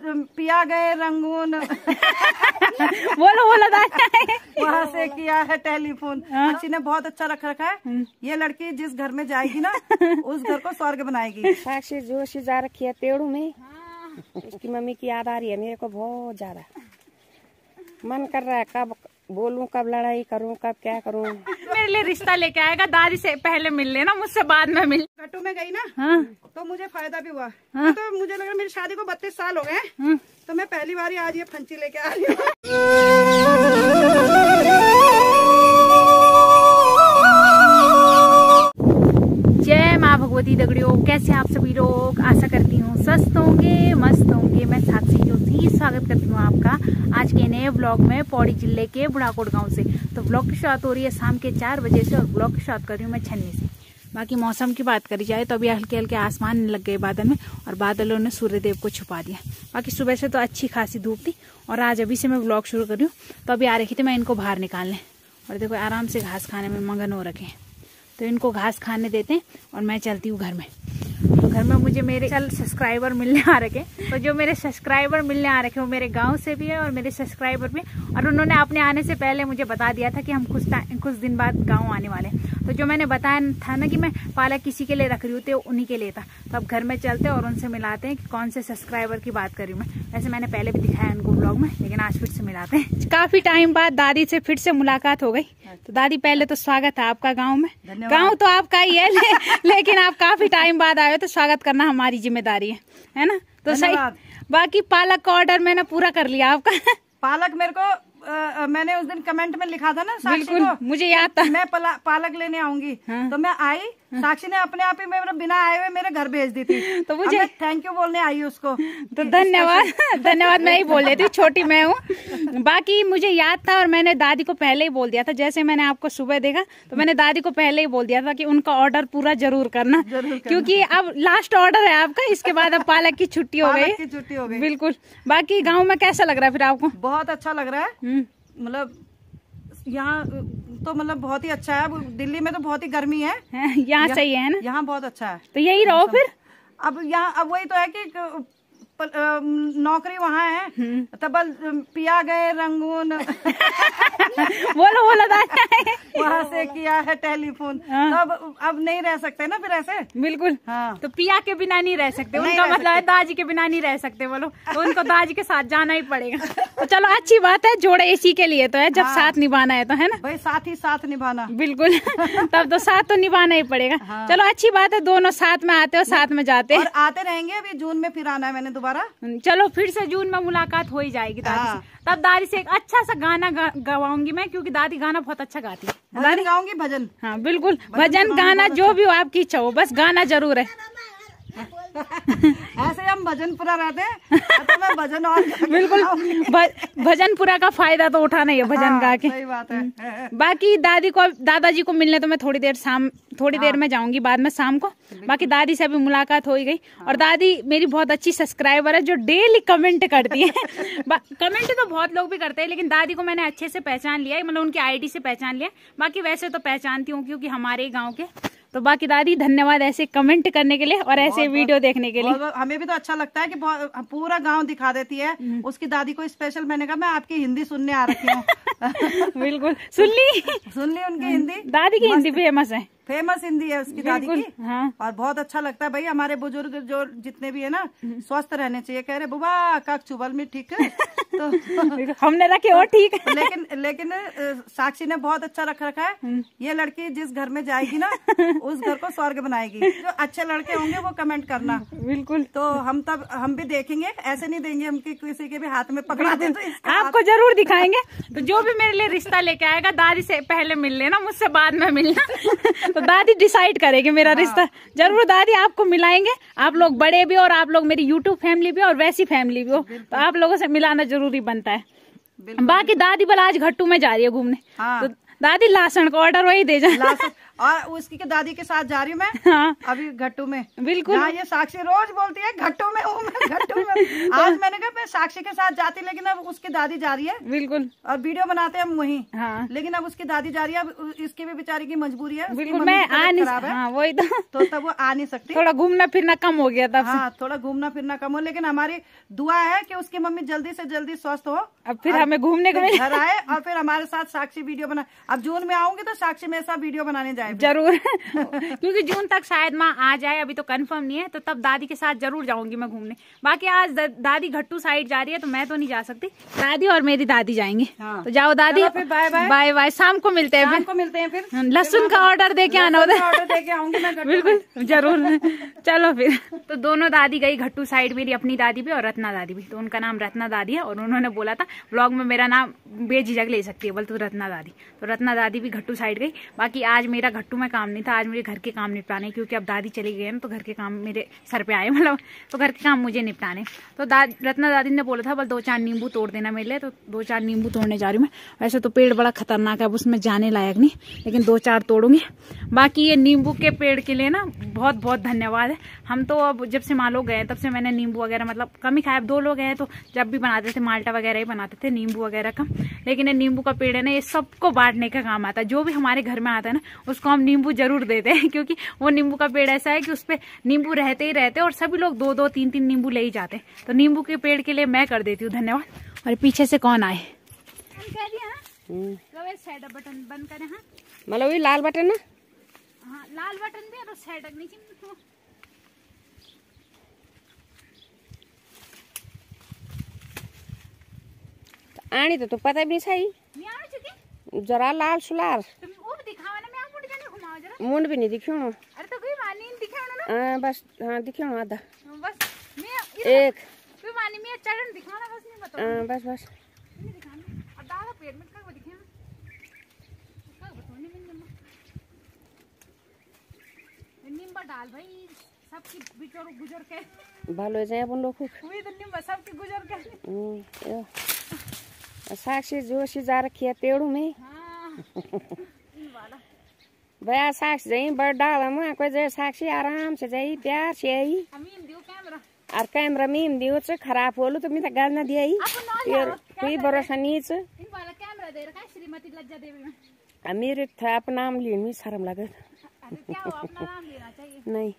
पिया गए रंगून। बोलो बोलो दादी। वहाँ से किया है टेलीफोन। साक्षी ने बहुत अच्छा रख रखा है। ये लड़की जिस घर में जाएगी ना उस घर को स्वर्ग बनाएगी। साक्षी जोशी जा रखी है पेड़ों में। उसकी मम्मी की याद आ रही है मेरे को बहुत ज्यादा। मन कर रहा है कब बोलूं, कब लड़ाई करूं, कब क्या करूं। मेरे लिए रिश्ता लेके आएगा। दादी से पहले मिल लेना, मुझसे बाद में मिल। घट्टू में गई ना हाँ। तो मुझे फायदा भी हुआ। हाँ। तो मुझे लगा मेरी शादी को 32 साल हो गए। तो मैं पहली बार आज ये फंची लेके आ रही हूँ। जय माँ भगवती दगड़ियों, कैसे आप सभी लोग। आशा करती हूँ स्वस्थ होंगे, मस्त होंगे। मैं साक्षी जोशी स्वागत करती हूँ आपका आज के नए व्लॉग में पौड़ी जिले के बुढ़ाकोट गांव से। तो व्लॉग की शुरुआत हो रही है शाम के 4 बजे से और व्लॉग की शुरुआत कर रही हूँ मैं छन्नी से। बाकी मौसम की बात करी जाए तो अभी हल्के हल्के आसमान लग गए बादल में और बादलों ने सूर्यदेव को छुपा दिया। बाकी सुबह से तो अच्छी खासी धूप थी और आज अभी से मैं व्लॉग शुरू कर रही हूँ। तो अभी आ रखी थी मैं इनको बाहर निकालने और देखो आराम से घास खाने में मगन हो रखे हैं। तो इनको घास खाने देते हैं और मैं चलती हूँ घर में। तो घर में मुझे मेरे सब्सक्राइबर मिलने आ रखे। तो जो मेरे सब्सक्राइबर मिलने आ रखे वो मेरे गांव से भी है और मेरे सब्सक्राइबर भी। और उन्होंने अपने आने से पहले मुझे बता दिया था कि हम कुछ दिन बाद गांव आने वाले हैं। तो जो मैंने बताया था ना कि मैं पालक किसी के लिए रख रही हूँ तो उन्हीं के लिए था। तो अब घर में चलते और उनसे मिलाते हैं कि कौन से सब्सक्राइबर की बात कर रही हूँ मैं। वैसे मैंने पहले भी दिखाया उनको ब्लॉग में, लेकिन आज फिर से मिलाते हैं। काफी टाइम बाद दादी से फिर से मुलाकात हो गई। तो दादी पहले तो स्वागत है आपका गाँव में। गाँव तो आपका ही है लेकिन आप काफी टाइम बाद आए हो तो स्वागत करना हमारी जिम्मेदारी है ना। तो सही। बाकी पालक का ऑर्डर मैंने पूरा कर लिया आपका। पालक मेरे को मैंने उस दिन कमेंट में लिखा था ना साक्षी बिल्कुल को, मुझे याद था मैं पालक लेने आऊंगी। हाँ। तो मैं आई। साक्षी ने अपने आप ही मेरे बिना आए हुए मेरे घर भेज दी थी। तो मुझे थैंक यू बोलने आई उसको। तो धन्यवाद मैं ही बोल देती हूँ, छोटी मैं हूँ। बाकी मुझे याद था और मैंने दादी को पहले ही बोल दिया था। जैसे मैंने आपको सुबह देखा तो मैंने दादी को पहले ही बोल दिया था कि उनका ऑर्डर पूरा जरूर करना, क्योंकि अब लास्ट ऑर्डर है आपका। इसके बाद अब पालक की छुट्टी हो गई। बिल्कुल। बाकी गाँव में कैसा लग रहा है फिर आपको? बहुत अच्छा लग रहा है। मतलब यहाँ तो मतलब बहुत ही अच्छा है। अब दिल्ली में तो बहुत ही गर्मी है। यहाँ सही है ना? यहाँ बहुत अच्छा है। तो यही रहो फिर। अब यहाँ अब वही तो है कि नौकरी वहाँ है। तब पिया गए रंगून। बोलो बोलो दादी। वहाँ से किया है टेलीफोन। तो अब नहीं रह सकते ना फिर ऐसे। बिल्कुल। हाँ। तो पिया के बिना नहीं रह सकते। उनका मतलब है दादी के बिना नहीं रह सकते। बोलो तो उनको दादी के साथ जाना ही पड़ेगा। तो चलो अच्छी बात है, जोड़े इसी के लिए तो है जब साथ निभाना है तो, है ना भाई? साथ ही साथ निभाना। बिल्कुल। तब तो साथ तो निभाना ही पड़ेगा। चलो अच्छी बात है, दोनों साथ में आते हो साथ में जाते हैं। और आते रहेंगे। अभी जून में फिर आना है मैंने दोबारा। चलो फिर से जून में मुलाकात हो ही जाएगी दादी से। तब दादी से एक अच्छा सा गाना गवाऊंगी मैं, क्योंकि दादी गाना बहुत अच्छा गाती है। दादी गाऊंगी भजन। हाँ बिल्कुल, भजन गाना जो भी हो आपकी इच्छा हो, बस गाना जरूर है। ऐसे हम भजनपुरा रहते हैं तो मैं भजन और बिल्कुल भजनपुरा का फायदा तो उठाना ही है भजन गा के। सही बात है। बाकी दादाजी को मिलने तो मैं थोड़ी देर में जाऊंगी, बाद में शाम को। बाकी दादी से अभी मुलाकात हो ही गई। और दादी मेरी बहुत अच्छी सब्सक्राइबर है जो डेली कमेंट करती है। कमेंट तो बहुत लोग भी करते हैं, लेकिन दादी को मैंने अच्छे से पहचान लिया है, मतलब उनकी आईडी से पहचान लिया। बाकी वैसे तो पहचानती हूँ क्योंकि हमारे गाँव के। तो बाकी दादी धन्यवाद ऐसे कमेंट करने के लिए और ऐसे वीडियो देखने के लिए। हमें भी तो अच्छा लगता है कि पूरा गांव दिखा देती है उसकी दादी को स्पेशल। मैंने कहा मैं आपकी हिंदी सुनने आ रखी हूँ। बिल्कुल सुन ली उनकी हिंदी। दादी की हिंदी फेमस है। फेमस हिंदी है उसकी दादी की। हाँ। और बहुत अच्छा लगता है भाई। हमारे बुजुर्ग जो जितने भी है ना स्वस्थ रहने चाहिए। कह रहे बुबा काक चुबल में ठीक है। तो हमने रखे और ठीक है। लेकिन साक्षी ने बहुत अच्छा रख रखा है। ये लड़की जिस घर में जाएगी ना उस घर को स्वर्ग बनाएगी। जो अच्छे लड़के होंगे वो कमेंट करना। बिल्कुल। तो हम भी देखेंगे। ऐसे नहीं देंगे हम किसी के भी हाथ में पकड़ा दे तो आपको जरूर दिखाएंगे। तो जो भी मेरे लिए रिश्ता लेके आएगा दादी से पहले मिल लेना, मुझसे बाद में मिलना। तो दादी डिसाइड करेगी मेरा रिश्ता। जरूर दादी आपको मिलाएंगे। आप लोग बड़े भी और आप लोग मेरी यूट्यूब फैमिली भी और वैसी फैमिली भी हो, तो आप लोगों से मिलाना जरूरी बनता है। बाकी दादी बल आज घट्टू में जा रही है घूमने। तो दादी लासन का ऑर्डर वही दे जा। और उसकी के दादी के साथ जा रही हूँ मैं। हाँ। अभी घट्टू में। बिल्कुल। हाँ, ये साक्षी रोज बोलती है घट्टू में हूँ मैं, घट्टू में। आज मैंने कहा मैं साक्षी के साथ जाती, लेकिन अब उसकी दादी जा रही है। बिल्कुल। और वीडियो बनाते हैं हम वहीं। हाँ। लेकिन अब उसकी दादी जा रही है, अब इसकी भी बेचारी की मजबूरी है। बिल्कुल, मैं आ नहीं। हाँ, वही तो तब वो आ नहीं सकती। थोड़ा घूमना फिरना कम हो गया तब। हाँ, थोड़ा घूमना फिरना कम हो, लेकिन हमारी दुआ है कि उसकी मम्मी जल्दी से जल्दी स्वस्थ हो, अब फिर हमें घूमने को घर आए और फिर हमारे साथ साक्षी वीडियो बना। अब जून में आऊंगी तो साक्षी मेरे साथ वीडियो बनाने जाए जरूर। क्योंकि जून तक शायद माँ आ जाए, अभी तो कंफर्म नहीं है, तो तब दादी के साथ जरूर जाऊंगी मैं घूमने। बाकी आज दादी घट्टू साइड जा रही है तो मैं तो नहीं जा सकती, दादी और मेरी दादी जाएंगी। हाँ। तो जाओ दादी, फिर बाय बाय। बाय बाय, शाम को मिलते हैं। शाम को मिलते हैं फिर। लहसुन का ऑर्डर दे के आना उधर। ऑर्डर दे के आऊंगी मैं। बिल्कुल जरूर। चलो फिर। तो दोनों दादी गई घट्टू साइड, मेरी अपनी दादी भी और रत्ना दादी भी। तो उनका नाम रत्ना दादी है और उन्होंने बोला था ब्लॉग में मेरा नाम बेझिझक ले सकती है, बोल तो रत्ना दादी। तो रत्ना दादी भी घट्टू साइड गई। बाकी आज मेरा घट्टू में काम नहीं था, आज मुझे घर के काम निपटाने, क्योंकि अब दादी चली गई है ना, तो घर के काम मेरे सर पे आए, मतलब तो घर के काम मुझे निपटाने। तो रत्ना दादी ने बोला था बल 2-4 नींबू तोड़ देना मेरे लिए, तो 2-4 नींबू तोड़ने जा रही हूँ मैं। वैसे तो पेड़ बड़ा खतरनाक है, अब उसमें जाने लायक नहीं, लेकिन 2-4 तोड़ूंगी। बाकी ये नींबू के पेड़ के लिए ना बहुत बहुत धन्यवाद है। हम तो अब जब से माँ लोग गए तब से मैंने नींबू वगैरह मतलब कम ही खाया। अब 2 लोग हैं तो जब भी बनाते थे माल्टा वगैरह ही बनाते थे, नींबू वगैरह कम। लेकिन ये नींबू का पेड़ है ना, ये सबको बांटने का काम आता है। जो भी हमारे घर में आता है ना, उसको हम नींबू जरूर देते हैं, क्योंकि वो नींबू का पेड़ ऐसा है कि उस पे नींबू रहते ही रहते और सभी लोग 2-2, 3-3 नींबू ले ही जाते हैं। तो नींबू के पेड़ के लिए मैं कर देती हूँ धन्यवाद। और पीछे से कौन आए बटन बंद करें। हाँ, मतलब लाल बटन ना। हाँ, लाल बटन भी और साइड नीचे आनी तो पता भी नहीं सही। जरा लाल सुलार मुंड भी नहीं दिखो। अरे तो कोई मानी दिखाओ ना। बस हाँ दिखो आधा बस एक कोई मानी में चढ़न दिखाना बस नहीं बताओ। बस बस नहीं दिखाना। अब दादा पेड़ में का दिखे का बताने में निम्बा डाल भाई सबकी बिचोर गुजर के भालो जाए अपन लोग हुई तो निम्बा सबकी गुजर के। साक्षी जोशी जा रखी है पेड़ों में। भैया साक्षी जाई बड़ डाल में कोई जाए साक्षी आराम से जाई प्यार से आई और कैमरा मीम दियो च खराब होलु तो मैं गाल ना दिया कोई भरोसा नहीं च। कैमरा दे रखा है श्रीमती लज्जा देवी में। मेरे था अपना नाम लेने में शर्म लगे। क्या हो, अपना नाम लेना चाहिए। नहीं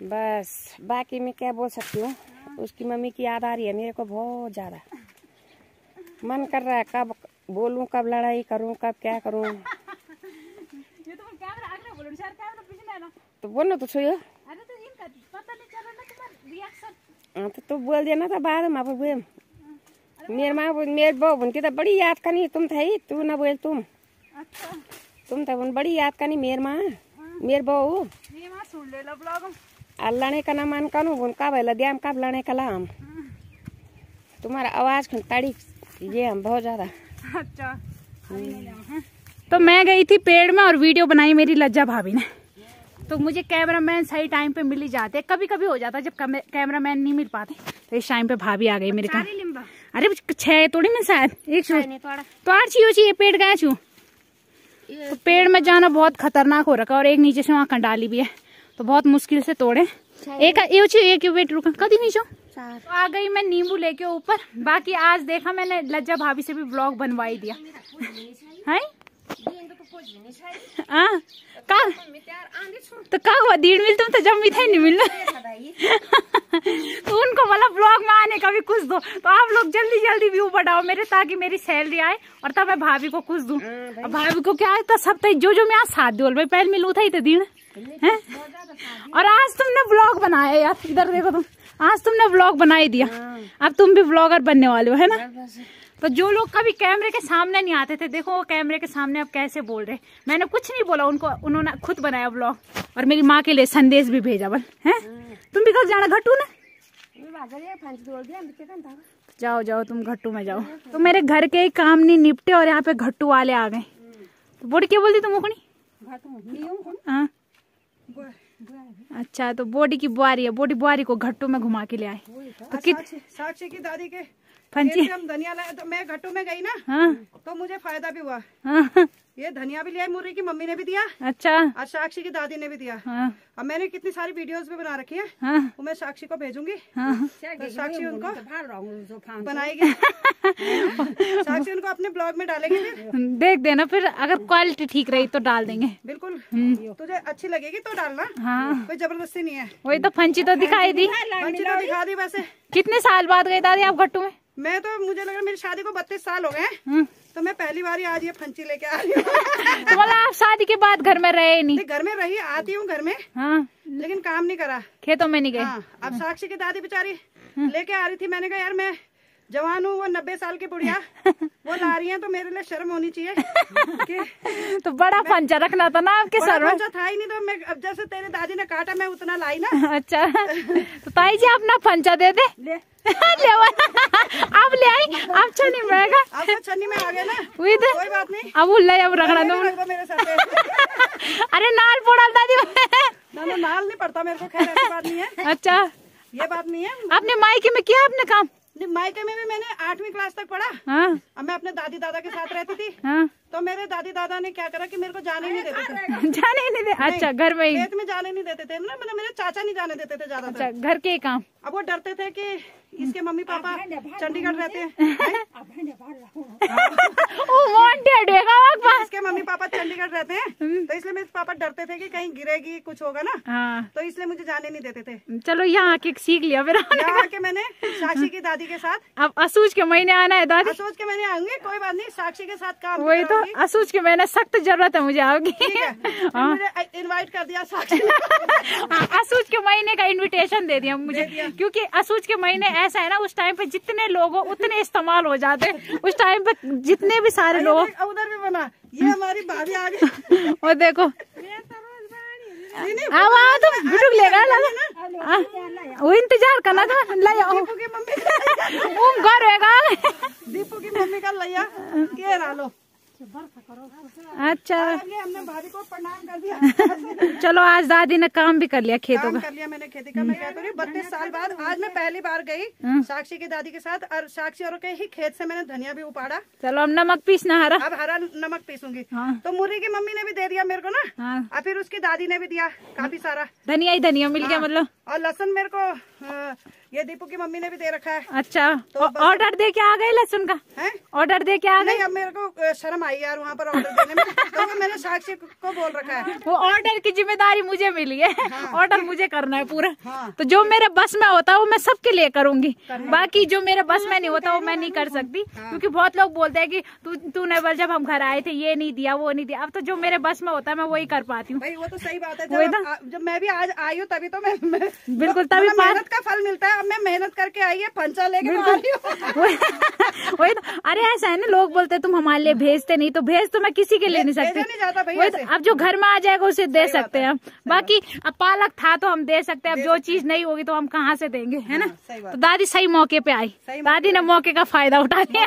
बस बाकी मैं क्या बोल सकती हूँ। उसकी मम्मी की याद आ रही है मेरे को बहुत ज्यादा। मन कर रहा है कब बोलूं, कब लड़ाई करूं, कब क्या करूं। ये तो कैमरा आगे बोलो सर, कैमरा पीछे लेना तो बोलना तो छो। अरे तो इनका पता नहीं चल रहा ना तुम्हारा रिएक्शन। हाँ तो तू बोल देना था बाद में। मेरे माँ मेरे बहू बनती तो बड़ी याद करनी तुम थे, तू ना बोल तुम। अच्छा तुम तो बड़ी याद करनी मेरे माँ मेरे बहू। ये माँ सुन ले लो ब्लॉग। लड़ने का ना मन करूँ उनका भला ध्यान कब लड़ने का लाम। तुम्हारा आवाज ताड़ी ये हम बहुत ज्यादा। अच्छा तो मैं गई थी पेड़ में और वीडियो बनाई मेरी लज्जा भाभी ने। तो मुझे कैमरामैन सही टाइम पे मिल ही जाते, कभी कभी हो जाता जब कैमरामैन नहीं मिल पाते। तो इस टाइम पे भाभी आ गई मेरे काम। अरे 6 तोड़ी में शायद एक तो आर पेड़ गया छू। तो पेड़ में जाना बहुत खतरनाक हो रखा और एक नीचे से वहाँ कंडाली भी है, तो बहुत मुश्किल से तोड़े। एक वेट रुका कदी नीचो। तो आ गई मैं नींबू लेके ऊपर। बाकी आज देखा मैंने लज्जा भाभी से भी ब्लॉग बनवाई दिया है। तो का हुआ दीड़ मिल तुम तो जब मिठाई नहीं मिलना। तो उनको बोला ब्लॉग में आने का भी कुछ दो। तो आप लोग जल्दी जल्दी व्यू बढ़ाओ मेरे, ताकि मेरी सैलरी आए और तब मैं भाभी को कुछ दूं। अब भाभी को क्या है सब जो मैं आज साथ दो भाई पहले मिलू था ही तो दीण है। और आज तुमने ब्लॉग बनाया यार, इधर देखो तुम, आज तुमने ब्लॉग बना ही दिया। अब तुम भी ब्लॉगर बनने वाले हो है ना। तो जो लोग कभी कैमरे के सामने नहीं आते थे, देखो वो कैमरे के सामने अब कैसे बोल रहे। मैंने कुछ नहीं बोला उनको, उन्होंने खुद बनाया ब्लॉग और मेरी माँ के लिए संदेश भी भेजा बल है। तुम भी कल जाना घट्टू ना। जाओ जाओ तुम घट्टू में जाओ। तो मेरे घर के ही काम नहीं निपटे और यहाँ पे घट्टू वाले आ गए। तो बोडी क्या बोलती तुम ओकनी? हाँ अच्छा, तो बोडी की बुआरी है, बोडी बुआरी को घट्टू में घुमा के ले आए। तो साक्षी की दादी के फंची हम धनिया लाए तो मैं घट्टू में गई ना, हाँ तो मुझे फायदा भी हुआ। हाँ ये धनिया भी लिया, मुर्री की मम्मी ने भी दिया, अच्छा और साक्षी की दादी ने भी दिया। हाँ अब मैंने कितनी सारी वीडियोस भी बना रखी है, हाँ वो मैं साक्षी को भेजूंगी, हाँ तो साक्षी उनको बनाएगी। साक्षी उनको अपने ब्लॉग में डालेगी, फिर देख देना, फिर अगर क्वालिटी ठीक रही तो डाल देंगे। बिल्कुल, तुझे अच्छी लगेगी तो डालना, हाँ कोई जबरदस्ती नहीं है। वही तो फंची तो दिखाई दी। बच्ची तो दिखा दी वैसे। कितने साल बाद गए दादी आप घट्टू में? मैं तो मुझे लग रहा है मेरी शादी को 32 साल हो गए, तो मैं पहली बार ही आज ये फंची लेके आ रही हूँ। तो मतलब आप शादी के बाद घर में रहे नहीं? घर में रही, आती हूँ घर में, हाँ लेकिन काम नहीं करा, खेतों में नहीं गए। हाँ, अब साक्षी की दादी बेचारी लेके आ रही थी, मैंने कहा यार मैं जवान हूँ, वो 90 साल की बुढ़िया वो ला रही है, तो मेरे लिए शर्म होनी चाहिए कि तो बड़ा पंचा रखना था ना आपके सर में। था ही नहीं, तो मैं अब जैसे तेरी दादी ने काटा मैं उतना लाई ना। अच्छा तो ताई जी अपना पंचा दे दे। ले अब ले आई, अब छन्नी में आएगा। अब तो छन्नी में आ गए ना, कोई बात नहीं, अब उल्ला अब रखना दो मेरे साथ। अरे नाल पोड़ा दादी ना नाल नहीं पड़ता मेरे को, खैर ऐसी बात नहीं है। अच्छा ये बात नहीं है। अपने मायके में किया आपने काम? मायके में भी मैंने 8वीं क्लास तक पढ़ा। हाँ अब मैं अपने दादी दादा के साथ रहती थी, हाँ तो मेरे दादी दादा ने क्या करा कि मेरे को जाने ही नहीं देते थे। जाने ही नहीं दे? अच्छा घर में ही? खेत में जाने नहीं देते थे ना, मतलब मेरे चाचा नहीं जाने देते थे ज्यादा। अच्छा घर के काम। अब वो डरते थे कि इसके मम्मी पापा चंडीगढ़ रहते हैं, इसके मम्मी पापा चंडीगढ़ रहते हैं, तो इसलिए मेरे पापा डरते थे कि कहीं गिरेगी कुछ होगा ना, हाँ तो इसलिए मुझे जाने नहीं देते थे। चलो यहाँ आके सीख लिया फिर। यहाँ आके मैंने साक्षी की दादी के साथ, अब असूज के महीने आना है दादी। सोच के मैंने आऊंगी, कोई बात नहीं, साक्षी के साथ काम। वही तो असूज के महीने सख्त जरूरत है मुझे आपकी। हाँ। मुझे इनवाइट कर दिया साक्षी। असूज के महीने का इनविटेशन दे दिया मुझे, क्योंकि असूज के महीने ऐसा है ना, उस टाइम पे जितने लोग हो उतने इस्तेमाल हो जाते हैं। उस टाइम पे जितने भी सारे लोग। उधर भी बना, ये हमारी भाभी आ गई। और देखो अब आओ तुम रुक लेगा वो इंतजार करना था। दीपू की मम्मी घर होगा, दीपू की मम्मी का लैया ये रहा लो। अच्छा हमने भाभी को प्रणाम कर दिया। चलो आज दादी ने काम भी कर लिया खेतों का। कर लिया मैंने खेती का। मैं कहती हूँ 32 साल बाद आज मैं पहली बार गई साक्षी की दादी के साथ, और साक्षी और के ही खेत से मैंने धनिया भी उपाड़ा। चलो अब नमक पीसना हरा। अब हरा नमक पीसूंगी। हाँ। तो मुर्री की मम्मी ने भी दे दिया मेरे को ना। हाँ। और फिर उसकी दादी ने भी दिया काफी सारा धनिया ही धनिया मिल गया मतलब। और लहसुन मेरे को ये दीपू की मम्मी ने भी दे रखा है। अच्छा तो ऑर्डर दे के आ गए लहसुन का? ऑर्डर दे के आ गए? अब मेरे को शर्म आई यार वहाँ पर ऑर्डर देने में, तो मैंने साक्षी को बोल रखा है। वो ऑर्डर की जिम्मेदारी मुझे मिली है। ऑर्डर मुझे करना है पूरा। हाँ। तो जो मेरे बस में होता है वो मैं सबके लिए करूंगी, बाकी जो मेरे बस में नहीं होता वो मैं नहीं कर सकती। क्योंकि बहुत लोग बोलते हैं कि तूने बोल जब हम घर आए थे ये नहीं दिया वो नहीं दिया। अब तो जो मेरे बस में होता है मैं वही कर पाती हूँ। वो तो सही बात है। जब मैं भी आज आई हूँ तभी तो मैं बिल्कुल तभी मेहनत का फल मिलता है। अब मैं मेहनत करके आई है, पंचा लेके वही तो। अरे ऐसा है ना, लोग बोलते हैं तुम हमारे लिए भेजते नहीं, तो भेज तो मैं किसी के लिए नहीं सकती। वही तो, अब जो घर में आ जाएगा उसे दे सकते हैं हम। बाकी अब पालक था तो हम दे सकते हैं, अब जो चीज नहीं होगी तो हम कहाँ से देंगे, है ना। तो दादी सही मौके पे आई, दादी ने मौके का फायदा उठा लिया।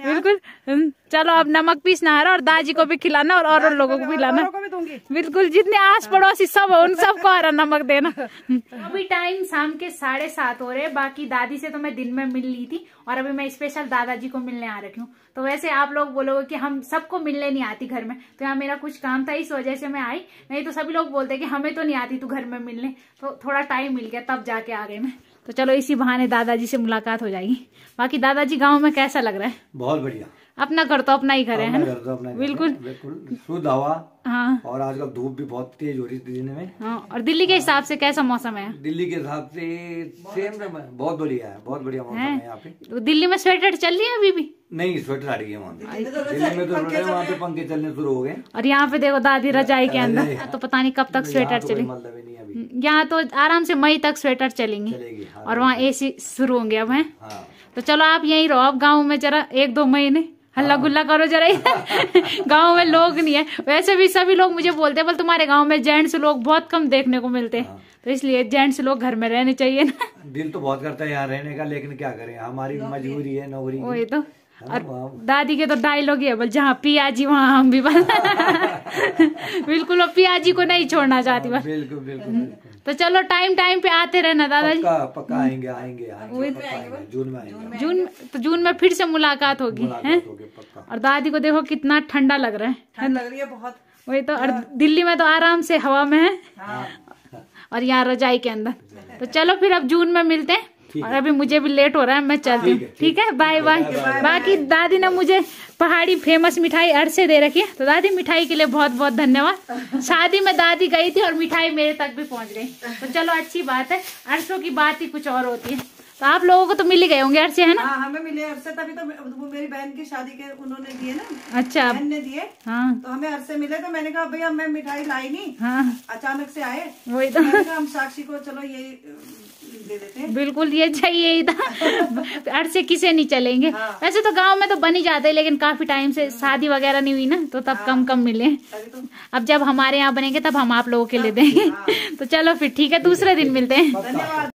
बिल्कुल। चलो अब नमक पीसना है और दादी को भी खिलाना और लोगों को भी खिलाना। बिल्कुल, जितने आस पड़ोसी सब हो उन सबको हरा नमक देना। अभी टाइम शाम के 7:30 हो रहे। बाकी दादी से तो मैं दिन में मिल ली थी और अभी मैं स्पेशल दादाजी को मिलने आ रखी हूँ। तो वैसे आप लोग बोलोगे कि हम सबको मिलने नहीं आती घर में, तो यहाँ मेरा कुछ काम था इस वजह से मैं आई। नहीं तो सभी लोग बोलते कि हमें तो नहीं आती तू घर में मिलने, तो थोड़ा टाइम मिल गया तब जाके आ गए मैं। तो चलो इसी बहाने दादाजी से मुलाकात हो जाएगी। बाकी दादाजी गाँव में कैसा लग रहा है? बहुत बढ़िया। अपना घर तो अपना ही घर है ना। बिल्कुल बिल्कुल शुद्ध हवा। हाँ। और आजकल धूप भी बहुत तेज हो रही थी दिन में। हाँ। और दिल्ली के हिसाब से कैसा मौसम है? दिल्ली के हिसाब से सेम बहुत बढ़िया है, बहुत बढ़िया मौसम है यहाँ पे। तो दिल्ली में स्वेटर चल रही है अभी भी? नहीं, स्वेटर हट गई वहाँ पे। दिल्ली में तो वहाँ पे पंखे चलने शुरू हो गए। और यहाँ पे देखो दादी रजाई के अंदर, तो पता नहीं कब तक स्वेटर चलेगी। यहाँ तो आराम से मई तक स्वेटर चलेंगे और वहाँ AC शुरू होंगे अब है। तो चलो आप यहीं रहो अब गाँव में जरा 1-2 महीने, हल्ला गुल्ला करो जरा। गांव में लोग नहीं है। वैसे भी सभी लोग मुझे बोलते हैं बोल तुम्हारे गांव में जेंट्स लोग बहुत कम देखने को मिलते हैं। तो इसलिए जेंट्स लोग घर में रहने चाहिए ना। दिल तो बहुत करता है यहाँ रहने का, लेकिन क्या करें, हमारी मजबूरी है, नौकरी। वही तो। और दादी के तो डायलॉग ही है बोल जहाँ पियाजी वहाँ हम भी। बिल्कुल, वो पियाजी को नहीं छोड़ना चाहती बस। बिल्कुल बिल्कुल। तो चलो टाइम टाइम पे आते रहना दादाजी। पक्का पक्का आएंगे आएंगे आएंगे, पक्का आएंगे, जून में आएंगे। जून में फिर से मुलाकात होगी है। पक्का। और दादी को देखो कितना ठंडा लग रहा है। ठंड लग रही है बहुत। वही तो। और दिल्ली में तो आराम से हवा में है और यहाँ रजाई के अंदर। तो चलो फिर अब जून में मिलते हैं। और अभी मुझे भी लेट हो रहा है, मैं चलती हूँ। ठीक है, बाय बाय। बाकी दादी ने मुझे पहाड़ी फेमस मिठाई अरसे दे रखी है, तो दादी मिठाई के लिए बहुत बहुत धन्यवाद। शादी में दादी गई थी और मिठाई मेरे तक भी पहुंच गई, तो चलो अच्छी बात है। अरसों की बात ही कुछ और होती है। तो आप लोगों को तो मिल ही गए होंगे अरसे, है ना? हाँ, हमें मिले अरसे, तभी तो वो मेरी बहन की शादी के उन्होंने दिए ना। अच्छा, बहन ने दिए। हाँ, तो हमें अरसे मिले, तो मैंने कहा भैया मैं मिठाई लाई नहीं, हाँ, अचानक से आए। वही तो। मैंने कहा हम साक्षी को चलो ये दे देते हैं। बिल्कुल, ये चाहिए ही था। अरसे किसे नहीं चलेंगे। हाँ। वैसे तो गांव में तो बन ही जाते हैं, लेकिन काफी टाइम से शादी वगैरह नहीं हुई ना, तो तब कम कम मिले। तो अब जब हमारे यहाँ बनेंगे तब हम आप लोगों के लिए देंगे। तो चलो फिर ठीक है, दूसरे दिन मिलते हैं। धन्यवाद।